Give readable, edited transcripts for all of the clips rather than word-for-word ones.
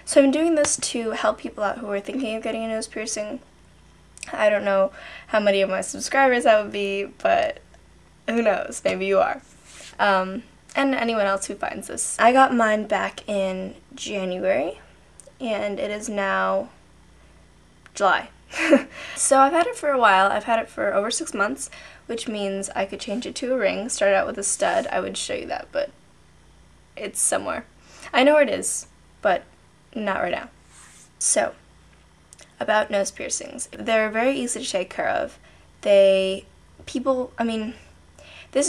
So I'm doing this to help people out who are thinking of getting a nose piercing. I don't know how many of my subscribers that would be, but who knows, maybe you are. And anyone else who finds this. I got mine back in January, and it is now July. So I've had it for a while. I've had it for over 6 months, which means I could change it to a ring. Started out with a stud. I would show you that, but it's somewhere. I know where it is, but not right now. So, about nose piercings. They're very easy to take care of. This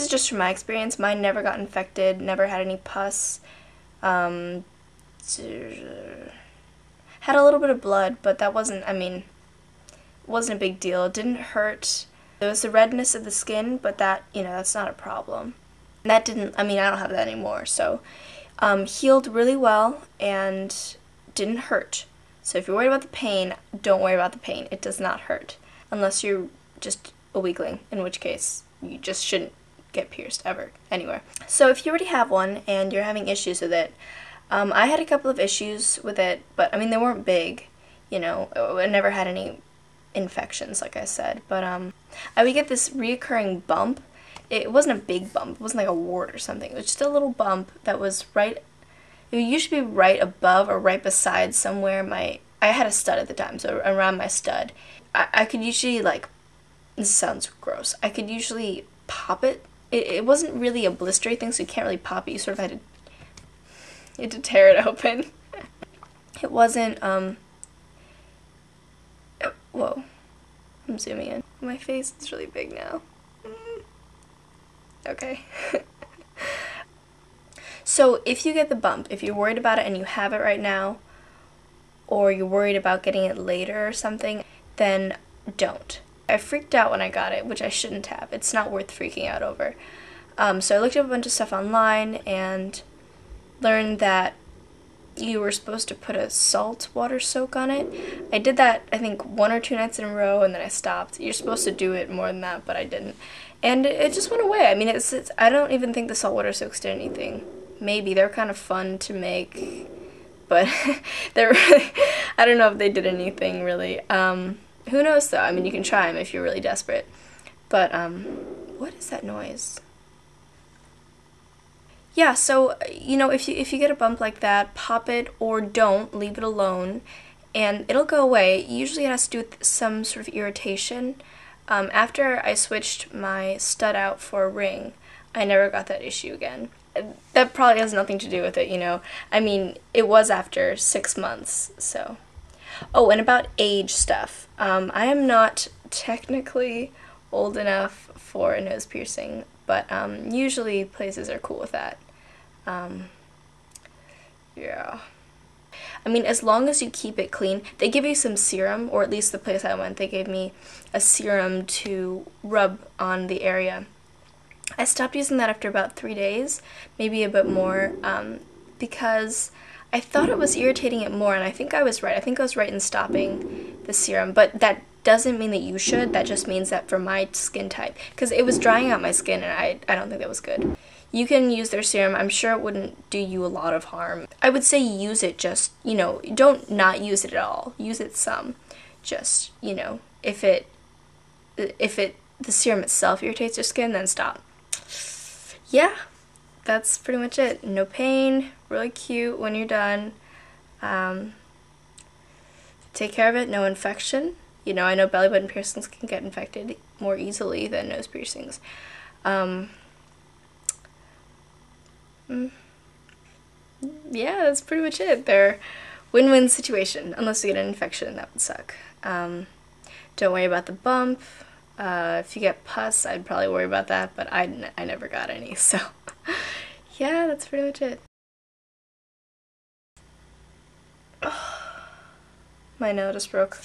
is just from my experience. Mine never got infected, never had any pus. Had a little bit of blood, but that wasn't a big deal. It didn't hurt. There was the redness of the skin, but that, that's not a problem. And that I don't have that anymore, so healed really well and didn't hurt. So if you're worried about the pain, don't worry about the pain. It does not hurt. Unless you're just a weakling, in which case you just shouldn't get pierced ever, anywhere. So if you already have one and you're having issues with it, I had a couple of issues with it, but they weren't big, I never had any infections, like I said, but I would get this reoccurring bump. It wasn't a big bump, it wasn't like a wart or something, it was just a little bump that was it would usually be right above or right beside somewhere I had a stud at the time, so around my stud. I could usually, this sounds gross, I could usually pop it. It wasn't really a blistery thing, so you can't really pop it, you sort of you had to tear it open. It wasn't, whoa, I'm zooming in. My face is really big now. Okay. So if you get the bump, if you're worried about it and you have it right now, or you're worried about getting it later or something, then don't. I freaked out when I got it, which I shouldn't have. It's not worth freaking out over. So I looked up a bunch of stuff online and learned that you were supposed to put a salt water soak on it. I did that, I think, 1 or 2 nights in a row, and then I stopped. You're supposed to do it more than that, but I didn't. And it just went away. I don't even think the salt water soaks did anything. Maybe. They're kind of fun to make, but they're really, I don't know if they did anything, really. Who knows, though? You can try them if you're really desperate. But, what is that noise? Yeah, so, if you get a bump like that, pop it or don't, leave it alone, and it'll go away. Usually it has to do with some sort of irritation. After I switched my stud out for a ring, I never got that issue again. That probably has nothing to do with it, it was after 6 months, so. Oh, and about age stuff. I am not technically old enough for a nose piercing, but usually places are cool with that. Yeah. As long as you keep it clean. They give you some serum, or at least the place I went, they gave me a serum to rub on the area. I stopped using that after about 3 days, maybe a bit more, because I thought it was irritating it more, and I think I was right. I think I was right in stopping the serum, but that doesn't mean that you should. That just means that for my skin type, because it was drying out my skin, and I don't think that was good. You can use their serum. I'm sure it wouldn't do you a lot of harm. I would say use it, just, don't not use it at all. Use it some. Just, if the serum itself irritates your skin, then stop. Yeah, that's pretty much it. No pain, really cute when you're done. Take care of it, no infection. I know belly button piercings can get infected more easily than nose piercings. Yeah, that's pretty much it. They're win-win situation, unless you get an infection, that would suck. Don't worry about the bump. If you get pus, I'd probably worry about that, but I never got any, so yeah, that's pretty much it. My nail just broke.